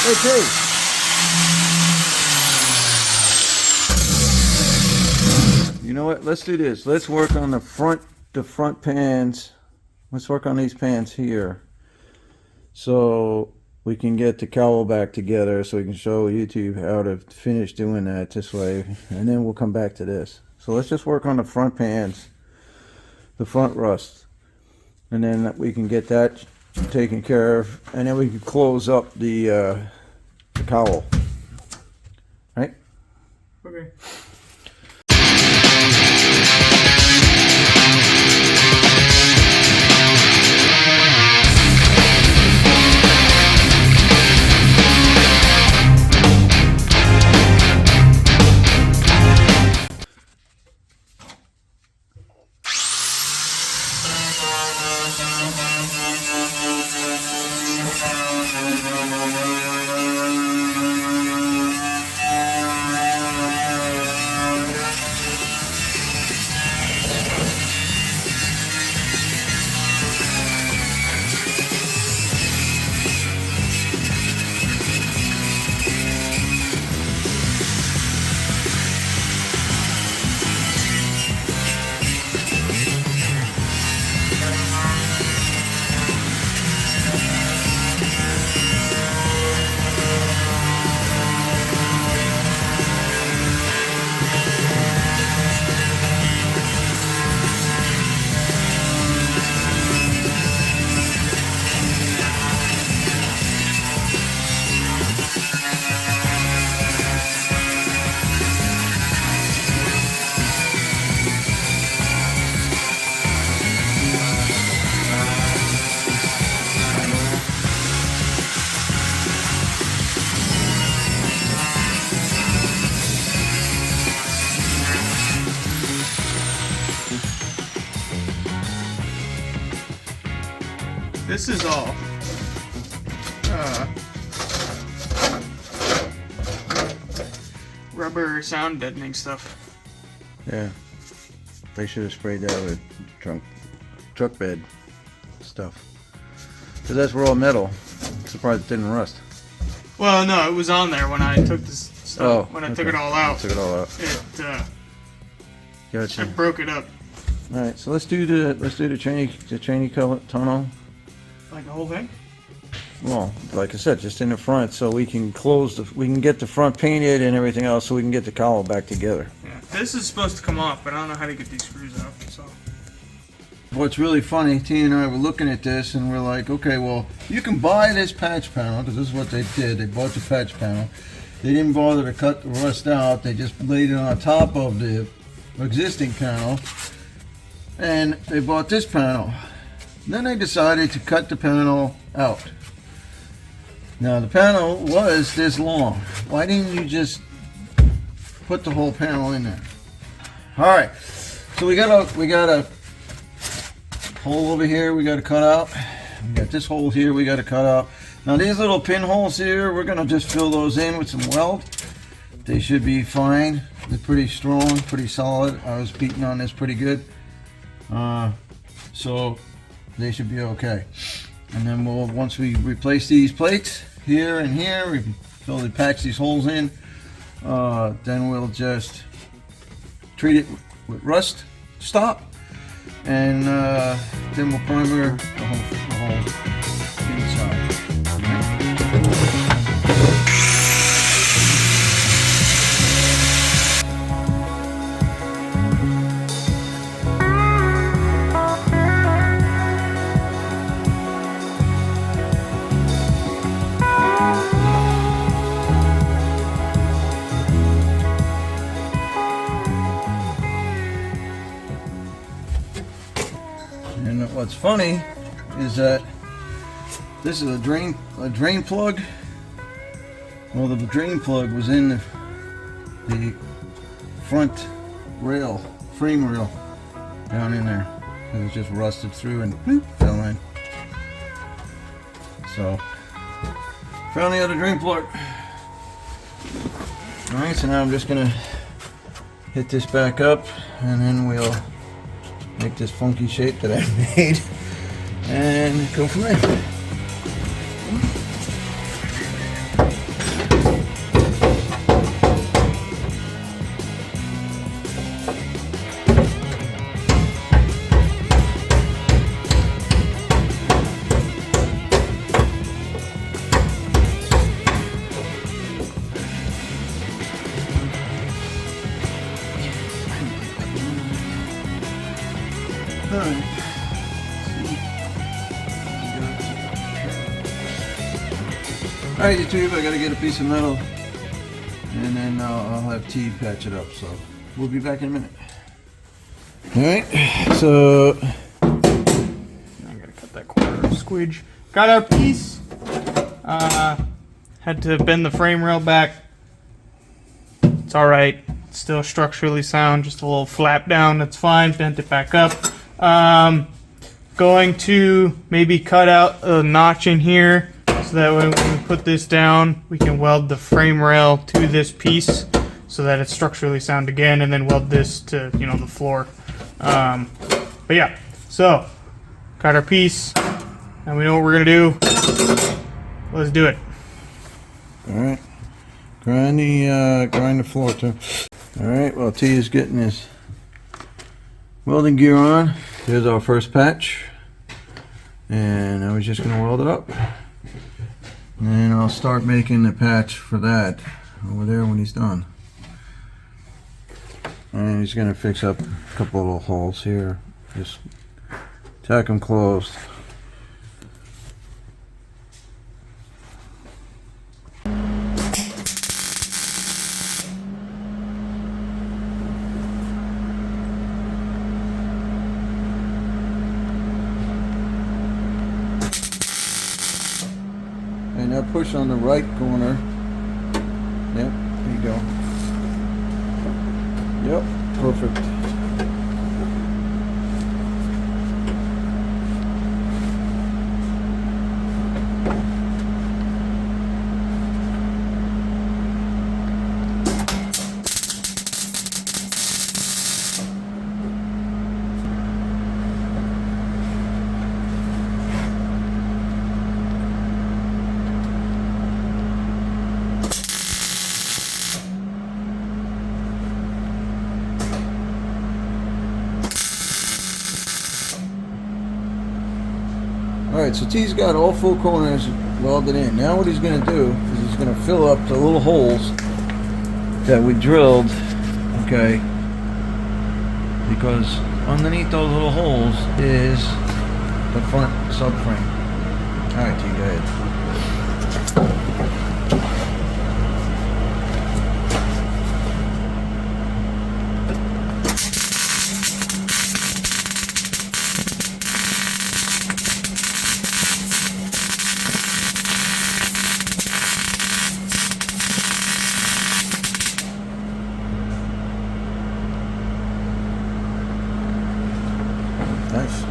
Okay. You know what? Let's do this. Let's work on the front pans. Let's work on these pans here, so we can get the cowl back together, so we can show YouTube how to finish doing that this way, and then we'll come back to this. So let's just work on the front pans, the front rust, and then we can get that taken care of, and then we can close up the cowl. Right? Okay. This is all rubber sound deadening stuff. Yeah. They should have sprayed that with truck bed stuff. Because that's raw metal. I'm surprised it didn't rust. Well, no, it was on there when I took this stuff. When I took it all out. Took it all out. I broke it up. All right, so let's do the Cheney color tunnel. Like the whole thing? Well, like I said, just in the front, so we can we can get the front painted and everything else, so we can get the cowl back together. Yeah, this is supposed to come off, but I don't know how to get these screws out. So. What's really funny, T and I were looking at this, and we're like, okay, well, you can buy this patch panel, because this is what they did. They bought the patch panel. They didn't bother to cut the rust out. They just laid it on top of the existing panel, and they bought this panel. Then they decided to cut the panel out. Now the panel was this long. Why didn't you just put the whole panel in there? All right, so we got a hole over here we got to cut out. We got this hole here we got to cut out. Now these little pinholes here, we're gonna just fill those in with some weld. They should be fine. They're pretty strong, pretty solid. I was beating on this pretty good. So they should be okay. And then once we replace these plates here and here, we patch these holes in, then we'll just treat it with rust stop, and then we'll primer the whole inside. And what's funny is that this is a drain plug. Well, the drain plug was in the front frame rail down in there. It was just rusted through and whoop, fell in. So found the other drain plug. All right, so now I'm just gonna hit this back up, and then we'll make this funky shape that I made and go from there. Alright. Alright, YouTube, I gotta get a piece of metal and then I'll have T patch it up, so we'll be back in a minute. Alright, so I'm gonna cut that corner squidge. Got our piece. Had to bend the frame rail back. It's alright. Still structurally sound, just a little flap down, that's fine. Bent it back up. Going to maybe cut out a notch in here so that when we put this down, we can weld the frame rail to this piece so that it's structurally sound again, and then weld this to, you know, the floor. But yeah, so got our piece, and we know what we're gonna do. Let's do it. all right, grind the floor too. All right, well, T is getting his welding gear on. Here's our first patch, and I was just gonna weld it up, and then I'll start making the patch for that over there when he's done. And he's gonna fix up a couple little holes here, just tack them closed. And now push on the right corner. Yep, there you go. Yep, perfect. Alright, so T's got all 4 corners welded in. Now what he's going to do is he's going to fill up the little holes that we drilled, okay, because underneath those little holes is the front subframe. Alright, T, go ahead. Nice.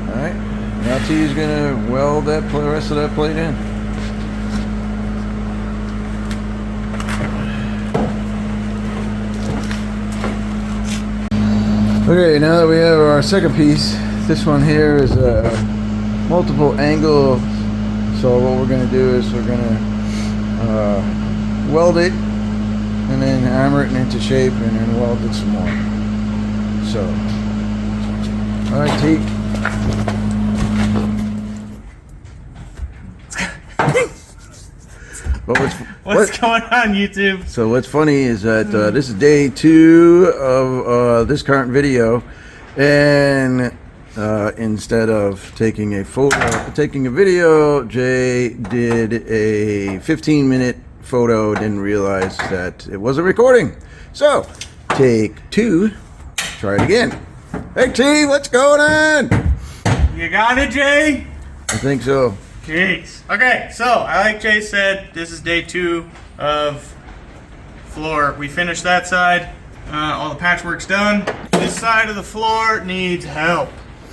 Alright, now T is going to weld the rest of that plate in. Okay, now that we have our second piece, this one here is a multiple angle. So what we're going to do is we're going to weld it and then hammer it into shape and then weld it some more. So, all right, T. What's going on, YouTube? So what's funny is that this is day 2 of this current video, and instead of taking a video, Jay did a 15-minute photo. Didn't realize that it wasn't recording. So take 2. Try it again. Hey T, what's going on? You got it, Jay? I think so. Jeez. Okay, so like Jay said, this is day 2 of floor. We finished that side. All the patchwork's done. This side of the floor needs help.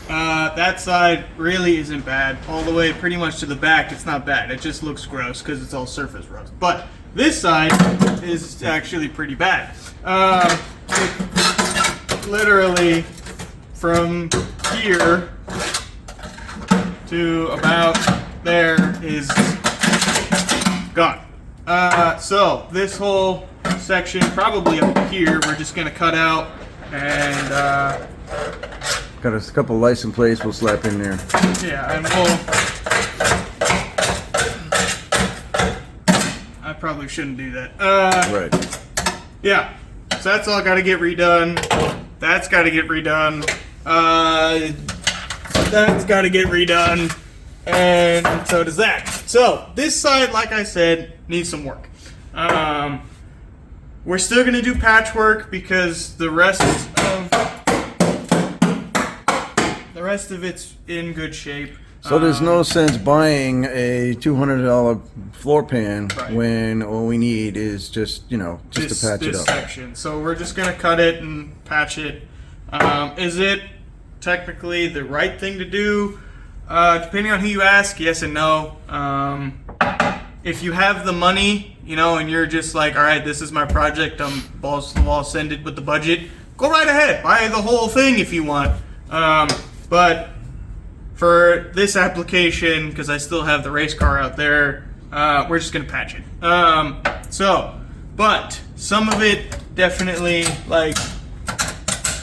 That side really isn't bad. All the way pretty much to the back, it's not bad. It just looks gross because it's all surface rust. But this side is actually pretty bad. Literally from here to about there is gone. So this whole section, probably up here, we're just gonna cut out And Got a couple license plates we'll slap in there. yeah, and we'll. I probably shouldn't do that. Right. Yeah, so that's all got to get redone. That's got to get redone. That's got to get redone. And so does that. So this side, like I said, needs some work. We're still going to do patchwork because the rest of it's in good shape. So there's no sense buying a $200 floor pan Right. when all we need is just, you know, just to patch it this up. section. So we're just gonna cut it and patch it. Is it technically the right thing to do? Depending on who you ask, yes and no. If you have the money, you know, and you're just like, all right, this is my project, I'm balls to the wall, send it with the budget, go right ahead, buy the whole thing if you want. But for this application, because I still have the race car out there, we're just gonna patch it. But some of it definitely like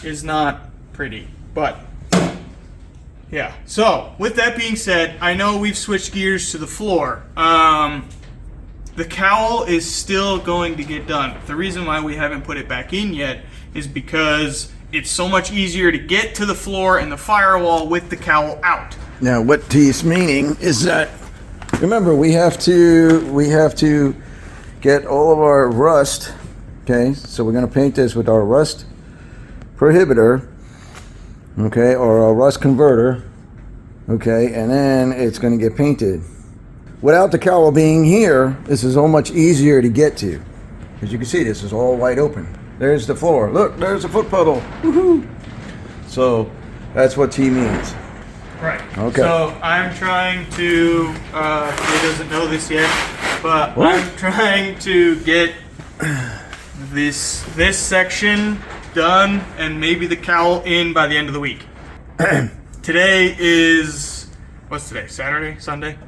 is not pretty. But yeah. So with that being said, I know we've switched gears to the floor. The cowl is still going to get done. The reason why we haven't put it back in yet is because it's so much easier to get to the floor and the firewall with the cowl out. Now, what he's meaning is that, remember, we have to get all of our rust. Okay, so we're going to paint this with our rust prohibitor, okay, or our rust converter, okay, and then it's going to get painted. Without the cowl being here, this is so much easier to get to. As you can see, this is all wide open. There's the floor. Look, there's a foot puddle. Woohoo! So that's what he means. Right. Okay. So I'm trying to, he doesn't know this yet, but What? I'm trying to get this section done and maybe the cowl in by the end of the week. Today is, what's today? Saturday? Sunday?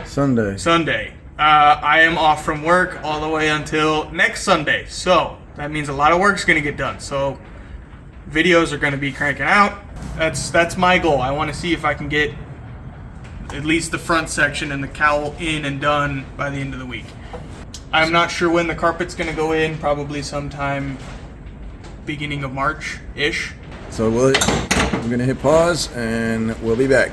Sunday. Sunday. I am off from work all the way until next Sunday. So that means a lot of work's gonna get done. So videos are gonna be cranking out. That's my goal. I want to see if I can get at least the front section and the cowl in and done by the end of the week. I'm not sure when the carpet's gonna go in. Probably sometime beginning of March-ish. So we're going to hit pause and we'll be back.